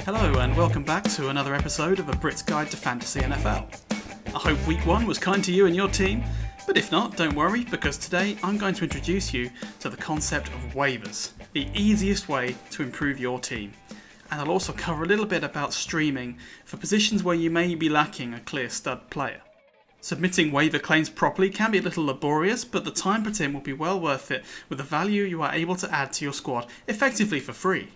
Hello and welcome back to another episode of A BRIT'S Guide to Fantasy NFL. I hope week 1 was kind to you and your team, but if not, don't worry, because today I'm going to introduce you to the concept of waivers, the easiest way to improve your team. And I'll also cover a little bit about streaming for positions where you may be lacking a clear stud player. Submitting waiver claims properly can be a little laborious, but the time put in will be well worth it with the value you are able to add to your squad effectively for free.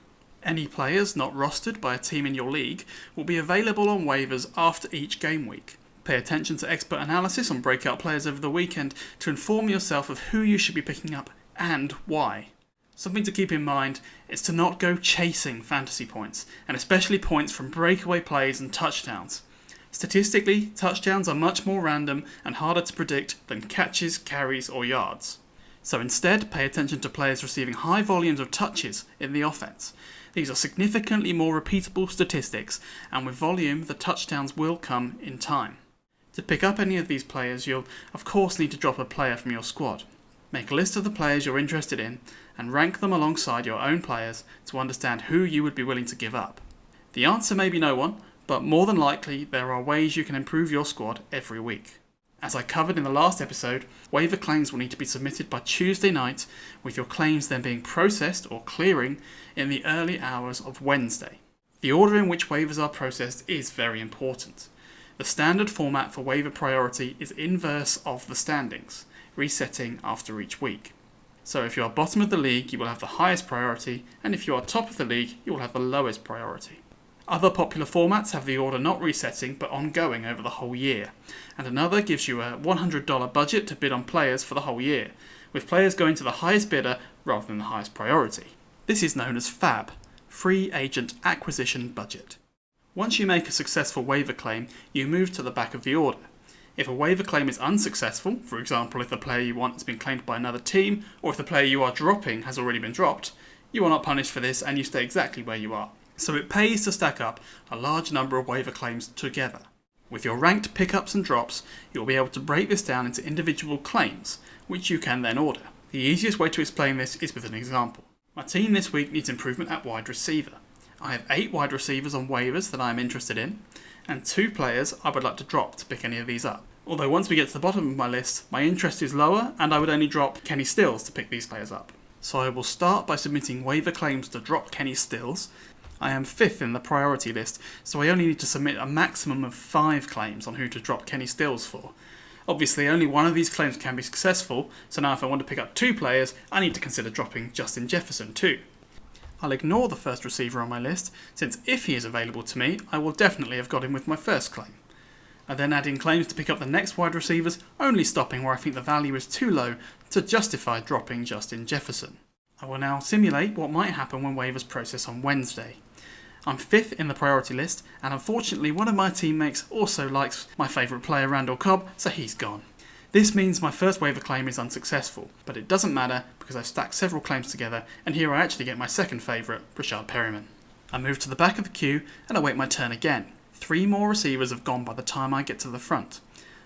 Any players not rostered by a team in your league will be available on waivers after each game week. Pay attention to expert analysis on breakout players over the weekend to inform yourself of who you should be picking up and why. Something to keep in mind is to not go chasing fantasy points, and especially points from breakaway plays and touchdowns. Statistically, touchdowns are much more random and harder to predict than catches, carries or yards. So instead, pay attention to players receiving high volumes of touches in the offense. These are significantly more repeatable statistics, and with volume, the touchdowns will come in time. To pick up any of these players, you'll of course need to drop a player from your squad. Make a list of the players you're interested in, and rank them alongside your own players to understand who you would be willing to give up. The answer may be no one, but more than likely there are ways you can improve your squad every week. As I covered in the last episode, waiver claims will need to be submitted by Tuesday night, with your claims then being processed or clearing in the early hours of Wednesday. The order in which waivers are processed is very important. The standard format for waiver priority is inverse of the standings, resetting after each week. So if you are bottom of the league, you will have the highest priority, and if you are top of the league, you will have the lowest priority. Other popular formats have the order not resetting but ongoing over the whole year, and another gives you a $100 budget to bid on players for the whole year, with players going to the highest bidder rather than the highest priority. This is known as FAB, Free Agent Acquisition Budget. Once you make a successful waiver claim, you move to the back of the order. If a waiver claim is unsuccessful, for example if the player you want has been claimed by another team, or if the player you are dropping has already been dropped, you are not punished for this and you stay exactly where you are. So it pays to stack up a large number of waiver claims together. With your ranked pickups and drops, you'll be able to break this down into individual claims, which you can then order. The easiest way to explain this is with an example. My team this week needs improvement at wide receiver. I have 8 wide receivers on waivers that I am interested in, and 2 players I would like to drop to pick any of these up. Although once we get to the bottom of my list, my interest is lower and I would only drop Kenny Stills to pick these players up. So I will start by submitting waiver claims to drop Kenny Stills. I am 5th in the priority list, so I only need to submit a maximum of 5 claims on who to drop Kenny Stills for. Obviously, only one of these claims can be successful, so now if I want to pick up 2 players, I need to consider dropping Justin Jefferson too. I'll ignore the first receiver on my list, since if he is available to me, I will definitely have got him with my first claim. I then add in claims to pick up the next wide receivers, only stopping where I think the value is too low to justify dropping Justin Jefferson. I will now simulate what might happen when waivers process on Wednesday. I'm 5th in the priority list, and unfortunately one of my teammates also likes my favourite player Randall Cobb, so he's gone. This means my first waiver claim is unsuccessful, but it doesn't matter because I've stacked several claims together, and here I actually get my second favourite, Rashad Perryman. I move to the back of the queue and await my turn again. 3 more receivers have gone by the time I get to the front.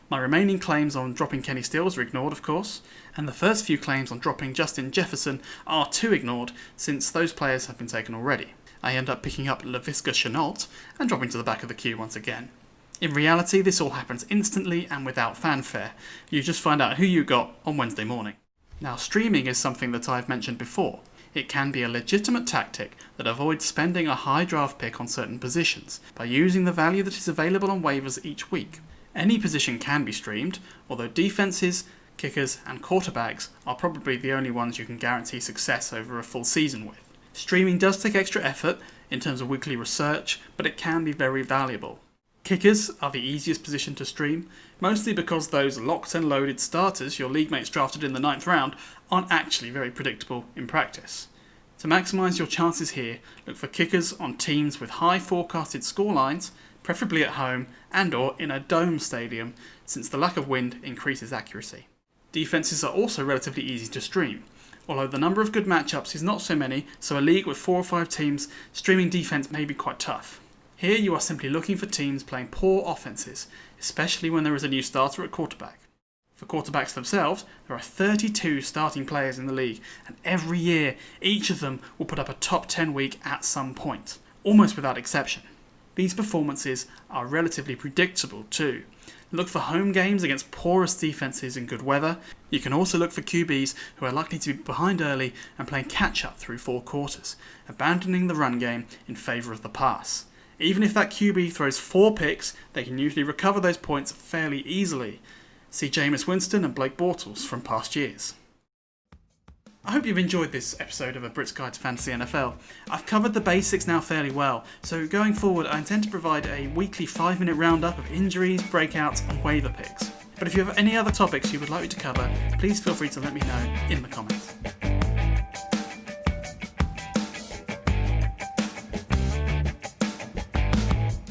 My remaining claims on dropping Kenny Stills are ignored, of course, and the first few claims on dropping Justin Jefferson are too ignored since those players have been taken already. I end up picking up Laviska Shenault and dropping to the back of the queue once again. In reality, this all happens instantly and without fanfare. You just find out who you got on Wednesday morning. Now, streaming is something that I've mentioned before. It can be a legitimate tactic that avoids spending a high draft pick on certain positions by using the value that is available on waivers each week. Any position can be streamed, although defenses, kickers and quarterbacks are probably the only ones you can guarantee success over a full season with. Streaming does take extra effort in terms of weekly research, but it can be very valuable. Kickers are the easiest position to stream, mostly because those locked and loaded starters your league mates drafted in the 9th round aren't actually very predictable in practice. To maximise your chances here, look for kickers on teams with high forecasted scorelines, preferably at home and or in a dome stadium, since the lack of wind increases accuracy. Defences are also relatively easy to stream, although the number of good matchups is not so many, so a league with 4 or 5 teams, streaming defense may be quite tough. Here you are simply looking for teams playing poor offenses, especially when there is a new starter at quarterback. For quarterbacks themselves, there are 32 starting players in the league, and every year each of them will put up a top 10 week at some point. almost without exception. These performances are relatively predictable too. Look for home games against porous defences in good weather. You can also look for QBs who are likely to be behind early and playing catch-up through 4 quarters, abandoning the run game in favour of the pass. Even if that QB throws 4 picks, they can usually recover those points fairly easily. See Jameis Winston and Blake Bortles from past years. I hope you've enjoyed this episode of A Brit's Guide to Fantasy NFL. I've covered the basics now fairly well, so going forward I intend to provide a weekly 5-minute roundup of injuries, breakouts and waiver picks. But if you have any other topics you would like me to cover, please feel free to let me know in the comments.